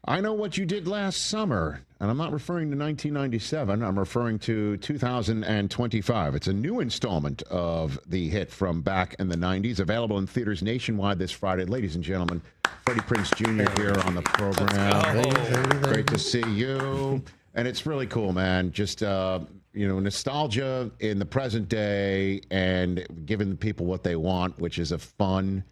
I Know What You Did Last Summer, and I'm not referring to 1997. I'm referring to 2025. It's a new installment of the hit from back in the 90s, available in theaters nationwide this Friday. Ladies and gentlemen, Freddie Prinze Jr. here on the program. Great to see you. And it's really cool, man. Just, nostalgia in the present day and giving people what they want, which is a fun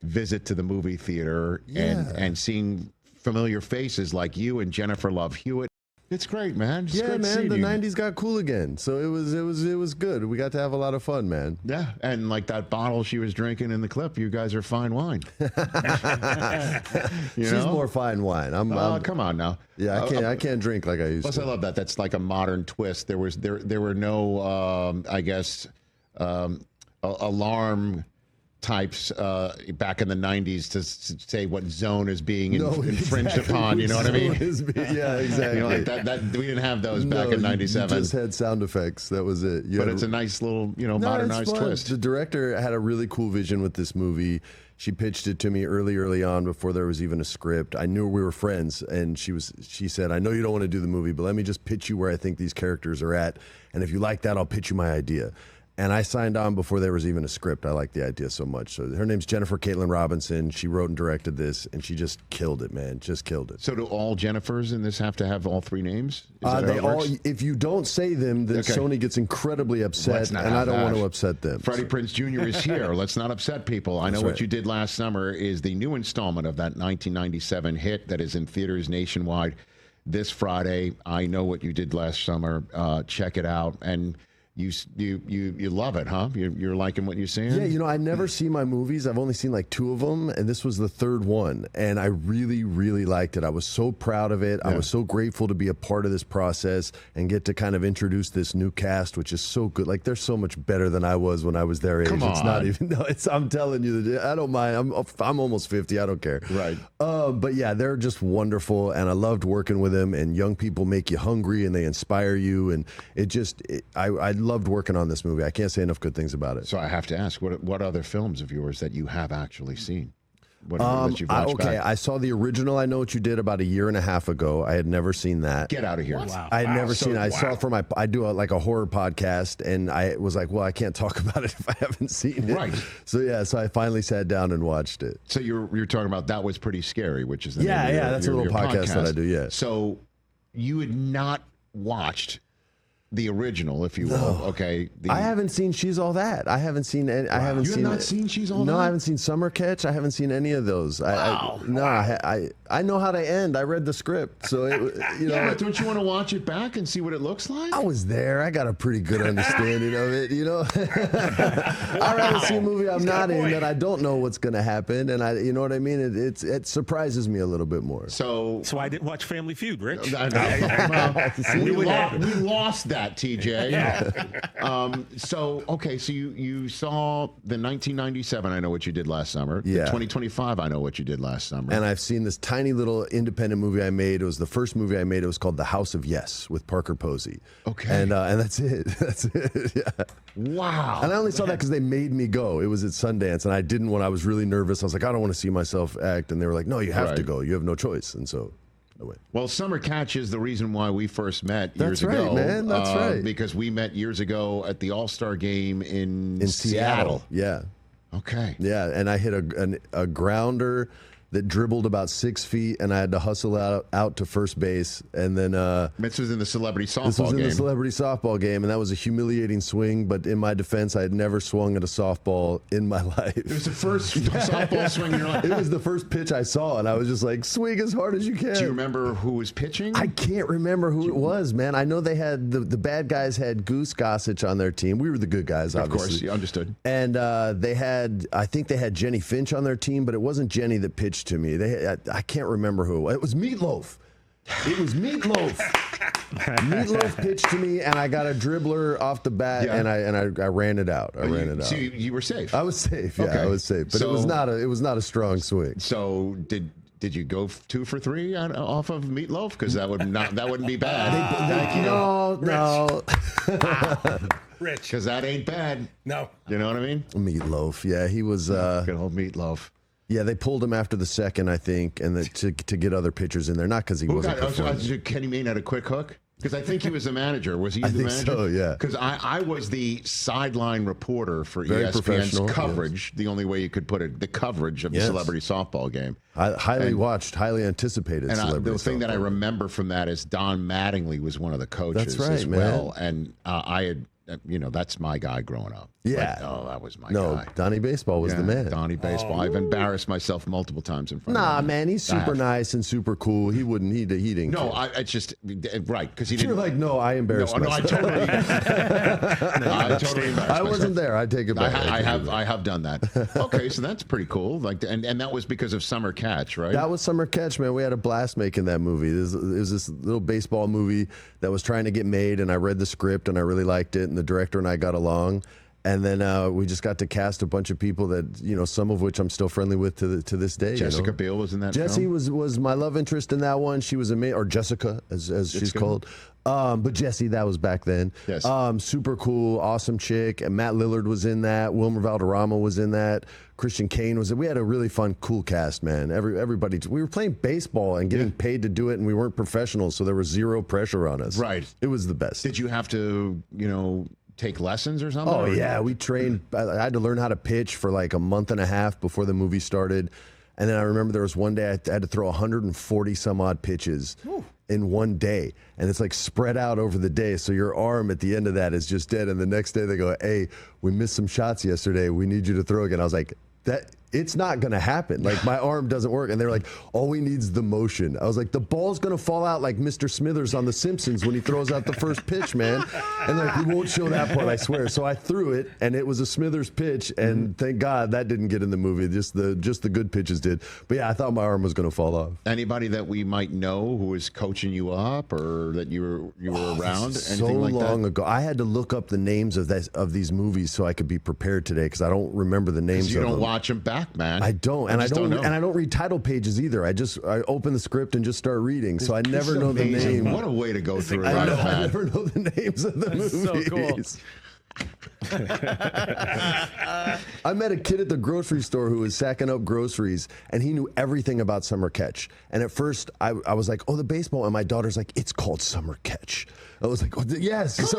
visit to the movie theater and seeing familiar faces like you and Jennifer Love Hewitt. It's great, man. It's great man. The you. 90s got cool again, so it was good. We got to have a lot of fun, man. Yeah, and like that bottle she was drinking in the clip, you guys are fine wine. She's more fine wine. Come on now. Yeah, I can't drink like I used to. Plus, I love that. That's like a modern twist. There were no, alarm types back in the 90s to say what zone is being infringed upon. You know what I mean? Yeah, exactly. Like that we didn't have those back in 97. You just had sound effects. That was it. But it's a nice little, modernized twist. The director had a really cool vision with this movie. She pitched it to me early on before there was even a script. I knew we were friends, and she said, I know you don't want to do the movie, but let me just pitch you where I think these characters are at. And if you like that, I'll pitch you my idea. And I signed on before there was even a script. I liked the idea so much. So her name's Jennifer Caitlin Robinson. She wrote and directed this, and she just killed it, man. Just killed it. So do all Jennifers in this have to have all three names? They all. If you don't say them, then Sony gets incredibly upset, and I don't want to upset them. Freddie Prinze Jr. is here. Let's not upset people. I Know What You Did Last Summer is the new installment of that 1997 hit that is in theaters nationwide this Friday. I Know What You Did Last Summer. Check it out. And you love it, huh? You're liking what you're seeing? Yeah, I never see my movies. I've only seen like 2 of them, and this was the 3rd one, and I really, really liked it. I was so proud of it. Yeah. I was so grateful to be a part of this process and get to kind of introduce this new cast, which is so good. Like, they're so much better than I was when I was their age. Come on. It's not even. No, I'm telling you, I don't mind. I'm almost 50. I don't care. Right. But yeah, they're just wonderful, and I loved working with them. And young people make you hungry, and they inspire you, and I loved working on this movie. I can't say enough good things about it. So I have to ask, what other films of yours that you have actually seen? That you've watched back? I saw the original I Know What You Did about 1.5 years ago. I had never seen that. Get out of here. Wow. I had never seen it. I saw it for I do a horror podcast, and I was like, well, I can't talk about it if I haven't seen it. Right. So I finally sat down and watched it. So you're talking about That Was Pretty Scary, which is the name of that's a little podcast that I do, yeah. So you had not watched the original, if you will. Okay. I haven't seen She's All That. I haven't seen. You have not seen She's All That? No, I haven't seen Summer Catch. I haven't seen any of those. Wow. I know how to end. I read the script, so Yeah, but don't you want to watch it back and see what it looks like? I was there. I got a pretty good understanding of it. I'd rather see a movie I'm not in that I don't know what's going to happen, and you know what I mean. It surprises me a little bit more. So I didn't watch Family Feud, Rich. We lost that. TJ. So you saw the 1997 I Know What You Did Last Summer. Yeah. The 2025 I Know What You Did Last Summer. And I've seen this tiny little independent movie I made. It was the first movie I made. It was called The House of Yes with Parker Posey. Okay. And that's it. That's it. Yeah. Wow. And I only saw that because they made me go. It was at Sundance, and I didn't when I was really nervous. I was like, I don't want to see myself act. And they were like, no, you have to go. You have no choice. And so I went. Well, Summer Catch is the reason why we first met years ago. That's right, man. That's right. Because we met years ago at the All-Star game in Seattle. Yeah. Okay. Yeah, and I hit a grounder that dribbled about 6 feet, and I had to hustle out to first base. And then this was in the celebrity softball game. This was in the celebrity softball game, and that was a humiliating swing. But in my defense, I had never swung at a softball in my life. It was the first softball swing in your life. It was the first pitch I saw, and I was just like, swing as hard as you can. Do you remember who was pitching? I can't remember who it was, man. I know they had the bad guys had Goose Gossage on their team. We were the good guys, obviously. Of course, you understood. And I think they had Jenny Finch on their team, but it wasn't Jenny that pitched to me. I can't remember who. It was Meatloaf. It was Meatloaf. Meatloaf pitched to me, and I got a dribbler off the bat, and I ran it out. So you were safe. I was safe. Yeah, okay. I was safe. But it was not a strong swing. So did you go 2 for 3 off of Meatloaf? Because that wouldn't be bad. No. Rich. Because that ain't bad. No. You know what I mean? Meatloaf. Yeah, he was. Good old Meatloaf. Yeah, they pulled him after the second, I think, and to get other pitchers in there. Not because he wasn't performing. Kenny Mayne had a quick hook? Because I think he was the manager. Was he the manager? So, yeah. Because I was the sideline reporter for Very ESPN's coverage, the only way you could put it, the coverage of the celebrity softball game. Highly watched, highly anticipated celebrity the thing softball. that I remember from that is Don Mattingly was one of the coaches as well. And I had, that's my guy growing up. Yeah. That was my guy. No, Donnie Baseball was the man. Donnie Baseball. I've embarrassed myself multiple times in front of him. Nah, man, he's super nice and super cool. He didn't. No, it's just, right, because he didn't. You're like, no, I embarrassed myself. I totally embarrassed myself. I wasn't there. I take it back. I have done that. Okay, so that's pretty cool. Like, and that was because of Summer Catch, right? That was Summer Catch, man. We had a blast making that movie. It was this little baseball movie that was trying to get made, and I read the script, and I really liked it, and the director and I got along. And then we just got to cast a bunch of people that, some of which I'm still friendly with to this day. Jessica Biel was in that Jessie film? was my love interest in that one. She was amazing, or Jessica, as she's called. But Jessie, that was back then. Yes. Super cool, awesome chick. And Matt Lillard was in that. Wilmer Valderrama was in that. Christian Kane was in. We had a really fun, cool cast, man. Everybody. We were playing baseball and getting paid to do it, and we weren't professionals, so there was zero pressure on us. Right. It was the best. Did you have to, take lessons or something? Oh, yeah. We trained. I had to learn how to pitch for like a month and a half before the movie started. And then I remember there was one day I had to throw 140 some odd pitches in one day. And it's like spread out over the day. So your arm at the end of that is just dead. And the next day they go, hey, we missed some shots yesterday. We need you to throw again. I was like, it's not going to happen. Like, my arm doesn't work. And they're like, all we need is the motion. I was like, the ball's going to fall out like Mr. Smithers on The Simpsons when he throws out the first pitch, man. And they're like, we won't show that part, I swear. So I threw it, and it was a Smithers pitch, and thank God that didn't get in the movie. Just the good pitches did. But yeah, I thought my arm was going to fall off. Anybody that we might know who was coaching you up, or that you were around? So long ago. I had to look up the names of these movies so I could be prepared today, because I don't remember the names of them. You don't watch them back, man. I don't, and I don't read title pages either. I open the script and just start reading, so I never know the name. What a way to go through it. I never know the names of the movies. So cool. I met a kid at the grocery store who was sacking up groceries, and he knew everything about Summer Catch. And at first, I was like, oh, the baseball. And my daughter's like, it's called Summer Catch. I was like, oh, yes.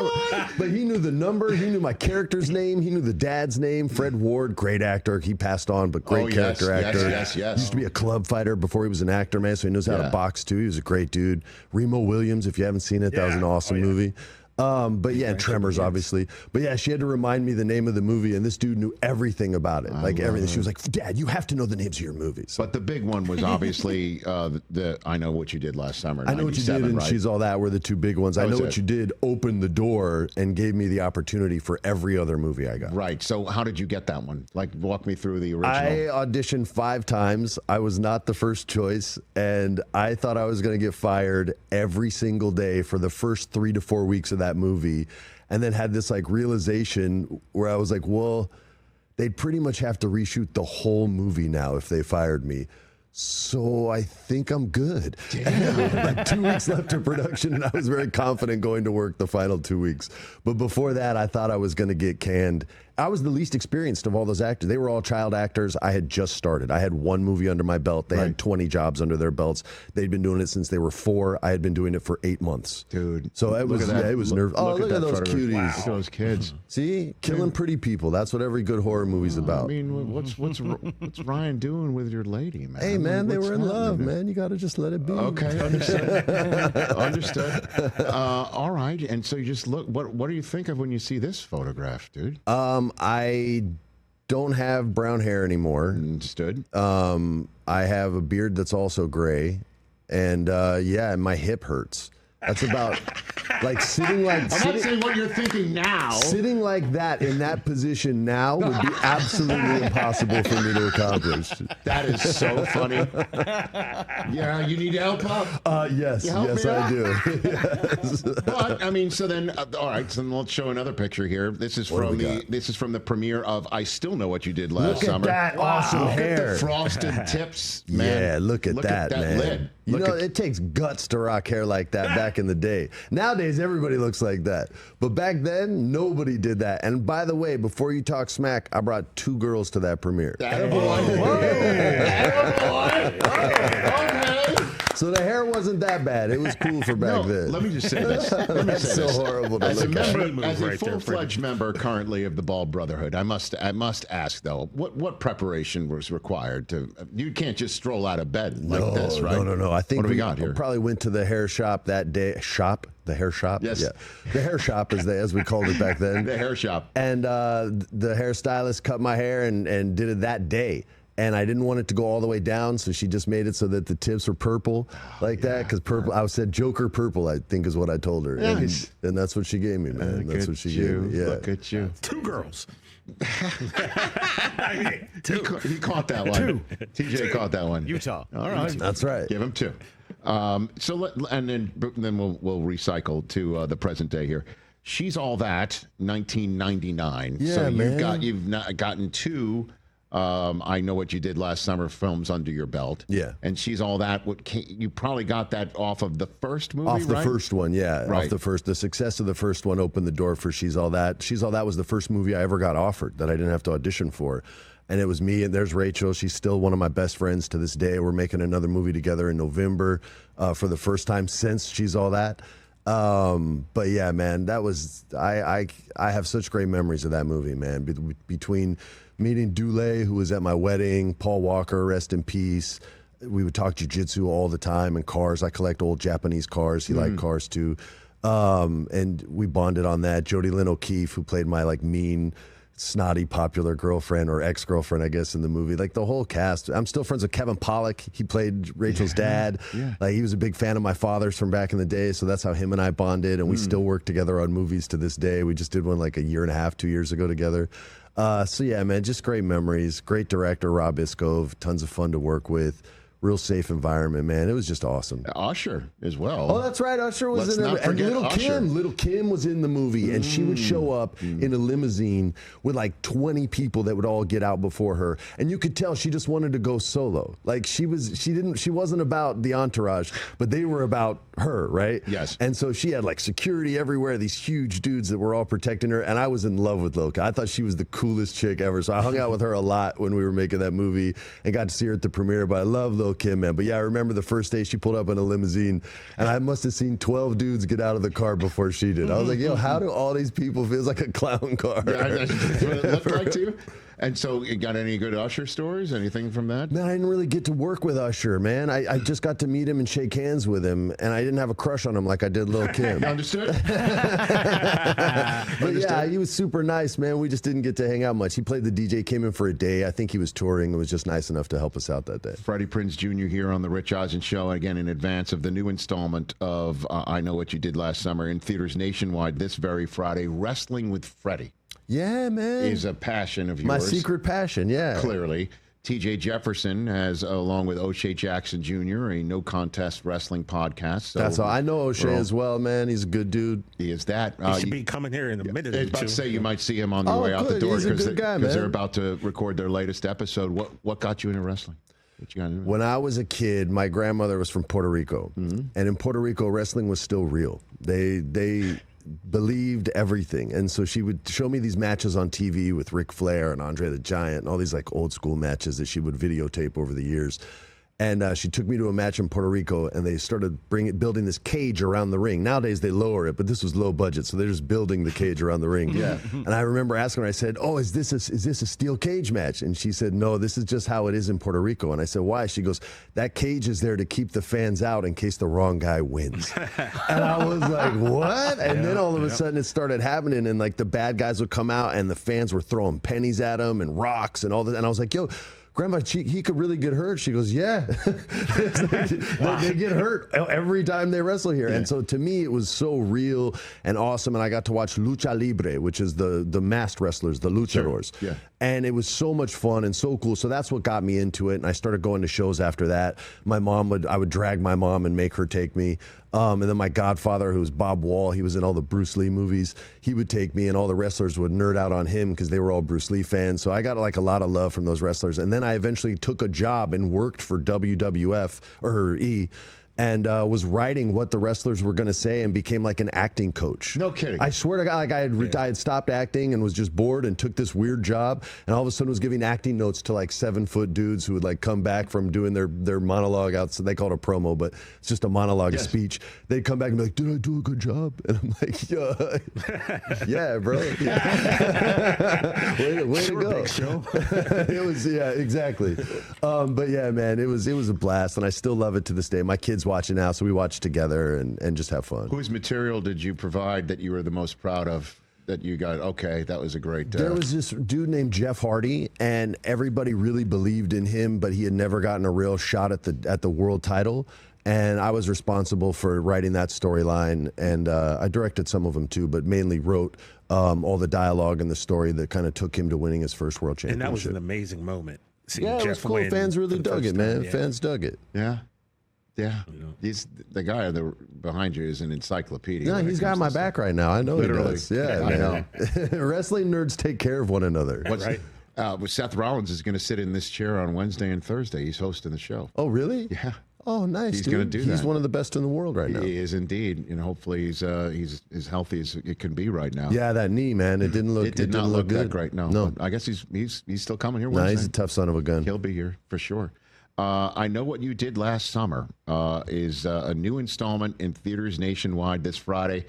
But he knew the number. He knew my character's name. He knew the dad's name. Fred Ward, great actor. He passed on, but great character actor. Yes. Used to be a club fighter before he was an actor, man, so he knows how to box, too. He was a great dude. Remo Williams, if you haven't seen it, that was an awesome movie. But yeah, and Tremors, obviously. But yeah, she had to remind me the name of the movie, and this dude knew everything about it. Like everything. She was like, Dad, you have to know the names of your movies. But the big one was obviously the I Know What You Did Last Summer. I Know What You Did and She's All That were the two big ones. I Know What You Did opened the door and gave me the opportunity for every other movie I got. Right. So how did you get that one? Like, walk me through the original. I auditioned 5 times. I was not the first choice, and I thought I was going to get fired every single day for the first 3 to 4 weeks of that movie. And then had this like realization where I was like, well, they'd pretty much have to reshoot the whole movie now if they fired me. So I think I'm good. Like 2 weeks left of production, and I was very confident going to work the final 2 weeks. But before that, I thought I was going to get canned. I was the least experienced of all those actors. They were all child actors. I had just started. I had 1 movie under my belt. They had 20 jobs under their belts. They'd been doing it since they were 4. I had been doing it for 8 months. Dude. So it was nervous. Oh, look at those cuties. Wow. Look at those kids. See? Killing pretty people. That's what every good horror movie's about. I mean, what's Ryan doing with your lady, man? Hey, man, they were in love, man. You got to just let it be. Okay, understood. All right. And so you just look, what do you think of when you see this photograph, dude? I don't have brown hair anymore. Understood. I have a beard that's also gray, and my hip hurts. That's about like sitting like. I'm not saying what you're thinking now. Sitting like that in that position now would be absolutely impossible for me to accomplish. That is so funny. Yeah, you need help, Pop? Yes, I do. Yes. But I mean, so then, all right. So then let's show another picture here. This is from the premiere of I Still Know What You Did Last Summer. Look at that awesome hair. Look at the frosted tips, man. Yeah, look at that, man. Lid. You know, it takes guts to rock hair like that back in the day. Nowadays, everybody looks like that. But back then, nobody did that. And by the way, before you talk smack, I brought 2 girls to that premiere. So the hair wasn't that bad. It was cool for back then. Let me just say this. That's so horrible to look at. As a full-fledged member currently of the Bald Brotherhood, I must ask, though, what preparation was required to... You can't just stroll out of bed like this, right? No. I think what do we got here? Probably went to the hair shop that day. The hair shop? Yes. Yeah. The hair shop, as we called it back then. The hair shop. And the hairstylist cut my hair and did it that day. And I didn't want it to go all the way down, so she just made it so that the tips were purple that, because purple, I said Joker purple, I think is what I told her. Nice. And that's what she gave me, man. That's what she gave me. Yeah. Look at you. 2 girls. He caught that one. TJ caught that one. Utah. All right. That's right. Give him 2. And then we'll recycle to the present day here. She's All That, 1999. Yeah, so man. You've gotten 2 I Know What You Did Last Summer films under your belt. Yeah. And She's All That. You probably got that off of the first movie, Off the right? first one, yeah. Right. Off the first. The success of the first one opened the door for She's All That. She's All That was the first movie I ever got offered that I didn't have to audition for. And it was me, and there's Rachel. She's still one of my best friends to this day. We're making another movie together in November for the first time since She's All That. But yeah, man, that was, I have such great memories of that movie, man. Between meeting Dule, who was at my wedding, Paul Walker, rest in peace. We would talk jiu-jitsu all the time and cars. I collect old Japanese cars. He liked cars too. And we bonded on that. Jodie Lynn O'Keefe, who played my mean, snotty, popular girlfriend or ex-girlfriend, I guess, in the movie. The whole cast. I'm still friends with Kevin Pollak. He played Rachel's dad. Yeah. He was a big fan of my father's from back in the day, so that's how him and I bonded, and we still work together on movies to this day. We just did one 1.5 years, 2 years ago together. So yeah, man, just great memories. Great director, Rob Iskov. Tons of fun to work with. Real safe environment, man. It was just awesome. Usher as well. Oh, that's right. Usher was Let's in not it. And forget Little Kim was in the movie, and she would show up in a limousine with 20 people that would all get out before her, and you could tell she just wanted to go solo. She wasn't about the entourage, but they were about her, right? Yes. And so she had security everywhere, these huge dudes that were all protecting her, and I was in love with Loca. I thought she was the coolest chick ever, so I hung out with her a lot when we were making that movie and got to see her at the premiere. But I love Lil Kim, man. But yeah, I remember the first day she pulled up in a limousine, and I must have seen 12 dudes get out of the car before she did. I was like, yo, how do all these people feel? It's like a clown car. Yeah, that's what it looked like to you. And so, you got any good Usher stories? Anything from that? Man, I didn't really get to work with Usher, man. I just got to meet him and shake hands with him, and I didn't have a crush on him like I did Lil Kim. Understood? But yeah, he was super nice, man. We just didn't get to hang out much. He played the DJ, came in for a day. I think he was touring and was just nice enough to help us out that day. Freddie Prinze Jr. here on the Rich Eisen Show, again in advance of the new installment of I Know What You Did Last Summer in theaters nationwide this very Friday. Wrestling with Freddy. Yeah, man. Is a passion of yours. My secret passion, yeah. Clearly. TJ Jefferson has, along with O'Shea Jackson Jr., a no contest wrestling podcast. So that's all. I know O'Shea as well, man. He's a good dude. He is that. He should be coming here in a minute. I was about to say you might see him on the way out the door because they're about to record their latest episode. What got you into wrestling? What you got into? When I was a kid, my grandmother was from Puerto Rico, and in Puerto Rico, wrestling was still real. They believed everything, and so she would show me these matches on TV with Ric Flair and Andre the Giant and all these old school matches that she would videotape over the years. And she took me to a match in Puerto Rico, and they started building this cage around the ring. Nowadays they lower it, but this was low budget, so they're just building the cage around the ring. Yeah. And I remember asking her, I said, "Oh, is this a steel cage match?" And she said, "No, this is just how it is in Puerto Rico." And I said, "Why?" She goes, "That cage is there to keep the fans out in case the wrong guy wins." And I was like, "What?" And then all of a sudden it started happening, and the bad guys would come out, and the fans were throwing pennies at them and rocks and all that. And I was like, "Yo, Grandma, he could really get hurt." She goes, "Yeah." They get hurt every time they wrestle here. Yeah. And so to me, it was so real and awesome. And I got to watch Lucha Libre, which is the masked wrestlers, the luchadors. Sure. Yeah. And it was so much fun and so cool. So that's what got me into it. And I started going to shows after that. I would drag my mom and make her take me. And then my godfather, who was Bob Wall, he was in all the Bruce Lee movies. He would take me, and all the wrestlers would nerd out on him because they were all Bruce Lee fans. So I got like a lot of love from those wrestlers. And then I eventually took a job and worked for WWF or E. And was writing what the wrestlers were going to say and became like an acting coach. No kidding. I swear to God, like I had stopped acting and was just bored and took this weird job, and all of a sudden was giving acting notes to like 7-foot dudes who would like come back from doing their monologue out. So they call it a promo, but it's just a monologue, a speech. They'd come back and be like, "Did I do a good job?" And I'm like, "Yeah, bro. way to go." Big show. It was exactly. But yeah, man, it was a blast, and I still love it to this day. My kids watch it now, so we watch together and just have fun. Whose material did you provide that you were the most proud of? That you got, okay, that was a great... There was this dude named Jeff Hardy, and everybody really believed in him, but he had never gotten a real shot at the world title. And I was responsible for writing that storyline, and I directed some of them too, but mainly wrote all the dialogue and the story that kind of took him to winning his first world championship. And that was an amazing moment. Yeah, it was cool. Fans really dug it, man. Fans dug it. Yeah. Yeah, the guy behind you is an encyclopedia. Yeah, he's got my back right now. I know Literally. he does. Yeah, I know. Wrestling nerds take care of one another. Right. Seth Rollins is going to sit in this chair on Wednesday and Thursday. He's hosting the show. Oh, really? Yeah. Oh, nice. He's going to do that. He's one of the best in the world right now. He is indeed. Hopefully he's as healthy as it can be right now. Yeah, that knee, man. It didn't look. It did not look good. that great. No. But I guess he's still coming here Wednesday. Nah, he's a tough son of a gun. He'll be here for sure. I Know What You Did Last Summer is a new installment in theaters nationwide this Friday.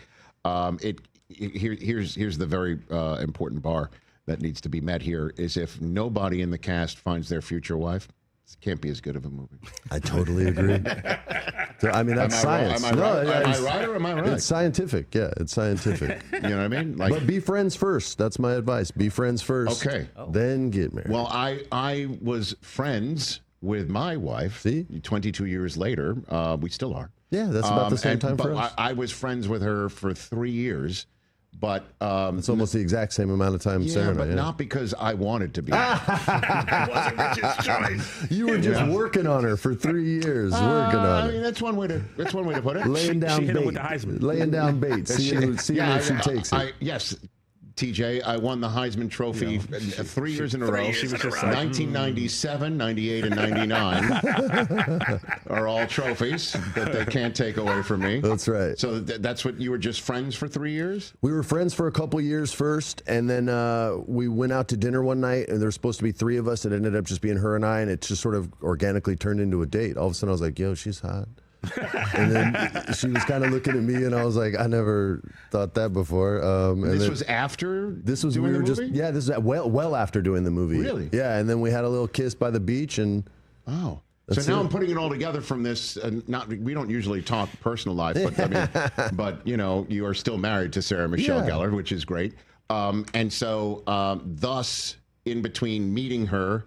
Here's the very important bar that needs to be met here is if nobody in the cast finds their future wife, it can't be as good of a movie. I totally agree. I mean, that's science. Am I right or am I right? It's scientific. Yeah, it's scientific. You know what I mean? But be friends first. That's my advice. Be friends first. Okay. Then get married. Well, I was friends with my wife. See? 22 years later. We still are. Yeah, that's about the same time for us. I was friends with her for 3 years. But it's almost the exact same amount of time, Sarah. But not because I wanted to be. It wasn't Rich's choice. You were just working on her for 3 years, working on her. I mean, that's one way to put it. Laying down she hit bait, him with the Heisman. laying down bait, seeing if she takes it. Yes. TJ, I won the Heisman Trophy 3 years in a row. She was just 1997, 98, and 99 are all trophies that they can't take away from me. That's right. So that's what you were just friends for 3 years? We were friends for a couple years first, and then we went out to dinner one night, and there were supposed to be 3 of us. It ended up just being her and I, and it just sort of organically turned into a date. All of a sudden, I was like, yo, she's hot. And then she was kind of looking at me, and I was like, I never thought that before. And this was after this was doing we were the movie? this is well after doing the movie. Really? Yeah, and then we had a little kiss by the beach, and so now I'm putting it all together from this. We don't usually talk personal life, but you are still married to Sarah Michelle Gellar, which is great. And so thus, in between meeting her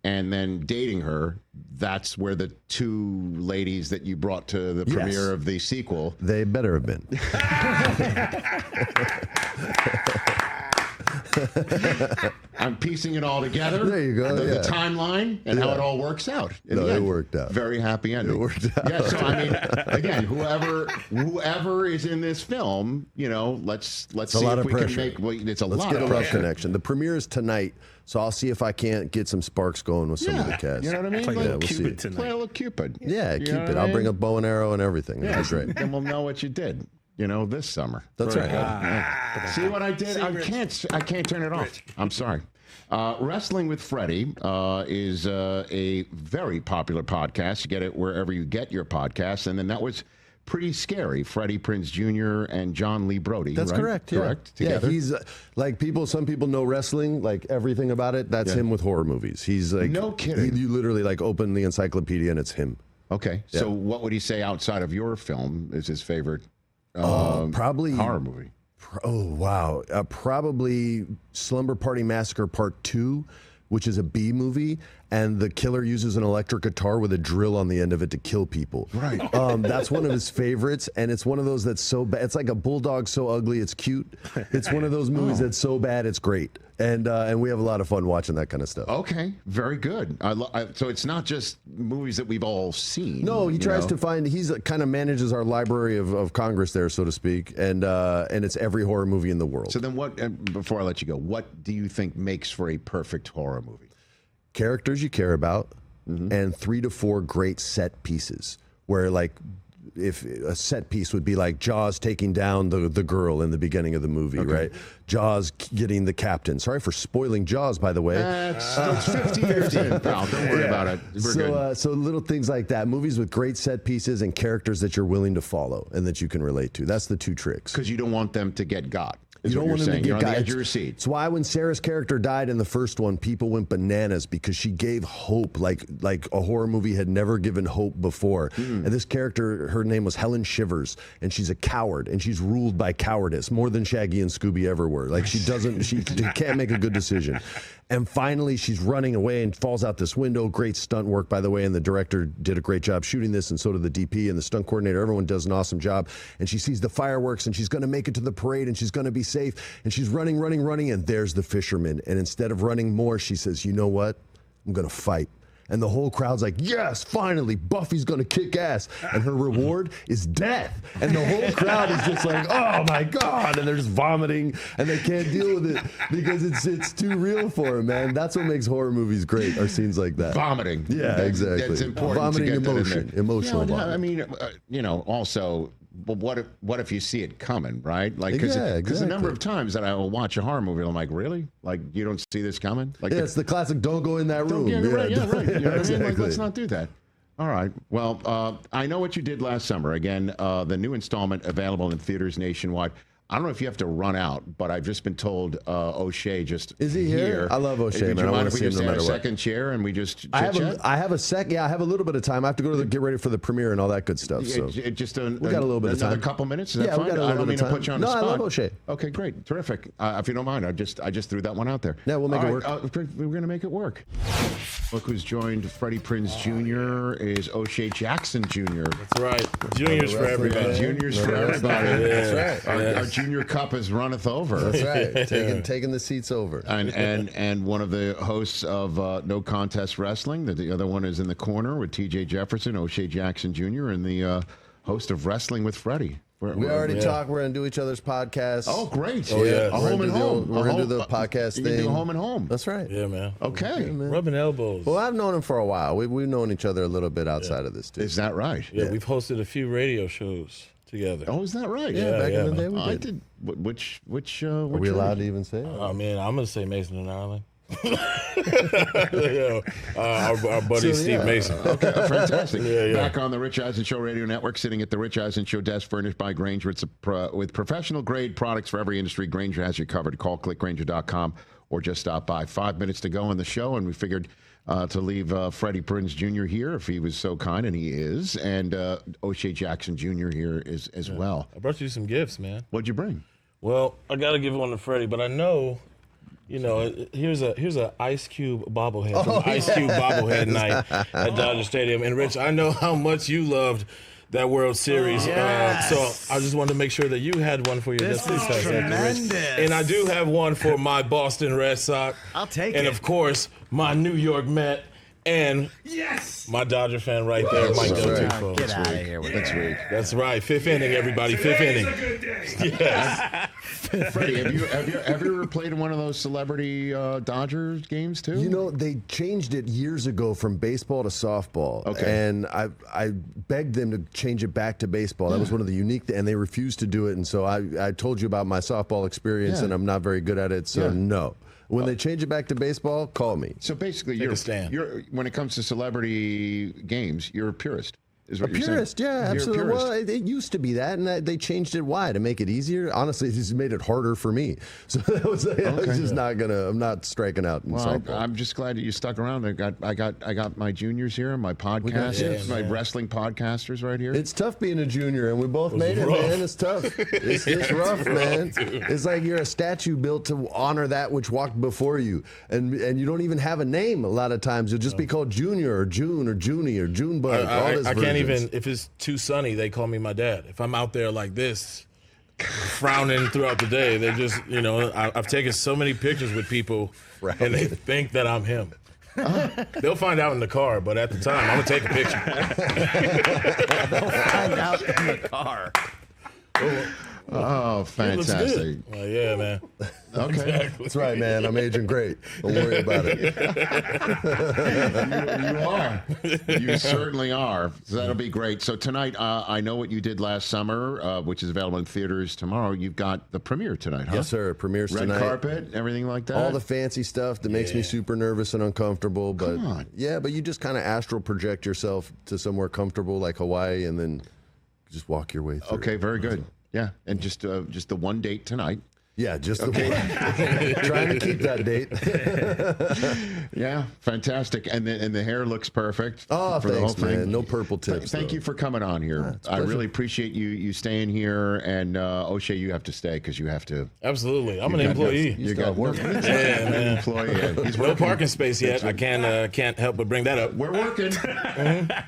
and then dating her, that's where the 2 ladies that you brought to the premiere of the sequel. They better have been. I'm piecing it all together. There you go. The timeline and how it all works out. It worked out. Very happy ending. It worked out. Yeah. So I mean, again, whoever is in this film, let's see if we can make. Well, it's a lot of pressure. Let's get a love connection. The premiere is tonight, so I'll see if I can't get some sparks going with some of the cast. You know what I mean? Play a little Cupid Play a tonight. little Cupid. Yeah, You know Cupid. what I I'll mean? bring a bow and arrow and everything. Yeah, That'd be great. Then we'll know what you did. This summer. That's right. See what I did? I can't turn it off. I'm sorry. Wrestling with Freddy is a very popular podcast. You get it wherever you get your podcasts. And then that was Pretty Scary. Freddie Prinze Jr. and John Lee Brody. That's right? correct. Yeah. Correct. Yeah, Together. he's like some people know wrestling, like everything about it. That's him with horror movies. He's like, no kidding. You literally like open the encyclopedia and it's him. Okay. Yeah. So what would he say outside of your film is his favorite probably horror movie? Oh, wow. Probably Slumber Party Massacre Part 2, which is a B movie. and the killer uses an electric guitar with a drill on the end of it to kill people. Right. That's one of his favorites, and it's one of those that's so bad. It's like a bulldog so ugly it's cute. It's one of those movies that's so bad it's great, and we have a lot of fun watching that kind of stuff. Okay, very good. So it's not just movies that we've all seen. No, he tries to find. He's kind of manages our library of Congress there, so to speak, and it's every horror movie in the world. So then, what? Before I let you go, what do you think makes for a perfect horror movie? Characters you care about, and 3 to 4 great set pieces. Where like, if a set piece would be like Jaws taking down the girl in the beginning of the movie, right? Jaws getting the captain. Sorry for spoiling Jaws, by the way. It's 50 years in, pal. Don't worry about it. We're good. So little things like that. Movies with great set pieces and characters that you're willing to follow and that you can relate to. That's the 2 tricks. Because you don't want them to get got. You don't want them to get You're on got. the edge of your seat. It's why when Sarah's character died in the first one, people went bananas because she gave hope like a horror movie had never given hope before. And this character, her name was Helen Shivers, and she's a coward, and she's ruled by cowardice more than Shaggy and Scooby ever were. Like she can't make a good decision. And finally, she's running away and falls out this window. Great stunt work, by the way, and the director did a great job shooting this, and so did the DP and the stunt coordinator. Everyone does an awesome job. And she sees the fireworks, and she's going to make it to the parade, and she's going to be safe. And she's running, and there's the fisherman. And instead of running more, she says, you know what? I'm going to fight. And the whole crowd's like, yes, finally, Buffy's going to kick ass. And her reward is death. And the whole crowd is just like, oh, my God. And they're just vomiting, and they can't deal with it because it's too real for them, man. That's what makes horror movies great, are scenes like that. Vomiting. Yeah, exactly. That's important. Vomiting to get emotion. Emotional vomiting. I mean, also, but what if you see it coming, right? Like, because exactly. a number of times that I will watch a horror movie, I'm like, really? Like, you don't see this coming? Like, it's the classic, don't go in that room. Right. You know what I mean? Like, Exactly. let's not do that. All right. Well, I know what you did last summer. Again, the new installment available in theaters nationwide. I don't know if you have to run out, but I've just been told O'Shea just is he here? I love O'Shea, man. I want to see him no matter what. Second chair and we just I have a second. Yeah, I have a little bit of time. I have to go to get ready for the premiere and all that good stuff. So we got a little bit of time. Another couple minutes. Is that fine? We got a little I don't mean bit of to put you on the spot. No, I love O'Shea. Okay, great, terrific. If you don't mind, I just threw that one out there. Yeah, we'll make it work. We're going to make it work. Look who's joined Freddie Prinze Jr. is O'Shea Jackson Jr. That's right. Juniors for everybody. Juniors for everybody. That's right. Our junior cup is runneth over. That's right. Taking the seats over. And one of the hosts of No Contest Wrestling. The other one is in the corner with T.J. Jefferson, O'Shea Jackson Jr., and the host of Wrestling with Freddie. We already talked. We're going to do each other's podcasts. Oh, great. Oh, yeah. A home and home. We're going to do the podcast thing. You can do home and home. That's right. Yeah, man. Okay. Yeah, man. Rubbing elbows. Well, I've known him for a while. We've known each other a little bit outside of this, too. Is that right? Yeah, we've hosted a few radio shows together. Oh, is that right? Yeah, back in the day we I did. did. Which Are we allowed to even say it? I mean, I'm going to say Mason and Ireland. Our buddy Steve Mason. Okay, fantastic. Yeah. Back on the Rich Eisen Show Radio Network, sitting at the Rich Eisen Show desk, furnished by Grainger. It's with professional grade products for every industry. Grainger has you covered. Call clickgrainger.com or just stop by. 5 minutes to go on the show, and we figured to leave Freddie Prinze Jr. here if he was so kind, and he is, and O'Shea Jackson Jr. here is as well. I brought you some gifts, man. What'd you bring? Well, I got to give one to Freddie, but I know. You know, here's a Ice Cube bobblehead from Ice Cube bobblehead night at Dodger Stadium. And Rich, I know how much you loved that World Series. Yes. So I just wanted to make sure that you had one for your This is tremendous. And I do have one for my Boston Red Sox. I'll take it. And of course, my New York Met. And my Dodger fan right there, Mike Deltufo. Get out of here with that. That's right. Fifth inning, everybody. Fifth inning. Yes. Freddie, have you ever played in one of those celebrity Dodgers games too? You know, they changed it years ago from baseball to softball. Okay. And I begged them to change it back to baseball. That was one of the unique, and they refused to do it. And so I told you about my softball experience, and I'm not very good at it, so no. When they change it back to baseball, call me. So basically, Take a stand. you're when it comes to celebrity games, you're a purist. Is what A you're purist, saying. yeah, You're a absolutely. purist. Well, it used to be that, and they changed it. Why? To make it easier? Honestly, this has made it harder for me. So that was, I was just not gonna. I'm not striking out in Well, softball. I'm just glad that you stuck around. I got my juniors here, my podcasters, my wrestling podcasters right here. It's tough being a junior, and we both made it, rough. man. It's tough. It's rough, man. It's like you're a statue built to honor that which walked before you, and you don't even have a name. A lot of times, you'll just be called Junior or June or Junie or Junebug. I can't even, if it's too sunny, they call me my dad. If I'm out there like this, frowning throughout the day, they're just, I've taken so many pictures with people, and they think that I'm him. They'll find out in the car, but at the time, I'm going to take a picture. Find out in the car. Oh, fantastic. Yeah, man. Okay. That's right, man. I'm aging great. Don't worry about it. You are. You certainly are. So that'll be great. So tonight, I know what you did last summer, which is available in theaters tomorrow. You've got the premiere tonight, huh? Yes, sir. Premieres Red tonight. carpet, everything like that? All the fancy stuff that makes me super nervous and uncomfortable. But Come on. yeah, but you just kind of astral project yourself to somewhere comfortable like Hawaii, and then just walk your way through. Okay, very good. Yeah, and just the one date tonight. Yeah, just the one. Trying to keep that date. Yeah, fantastic. And the hair looks perfect. Oh, for the whole thanks, thing. man. No purple tips. Thank though. you for coming on here. it's a I pleasure. really appreciate you staying here. And O'Shea, you have to stay because you have to. Absolutely. I'm an employee. You got work. Yeah, man. Employee. Yeah. He's No working. parking space yet. I can't help but bring that up. We're working.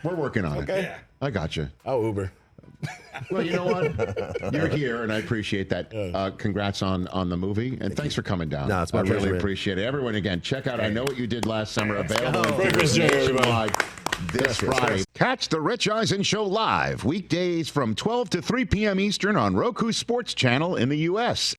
We're working on it. I got you. I'll Uber. Well, you know what? You're here, and I appreciate that. Congrats on the movie, and thanks for coming down. No, it's my I pleasure, really man. appreciate it. Everyone, again, check out I Know What You Did Last Summer, available in Freddie Prinze theaters Jr., everybody. nationwide this Friday. Catch the Rich Eisen Show live weekdays from 12 to 3 p.m. Eastern on Roku Sports Channel in the U.S.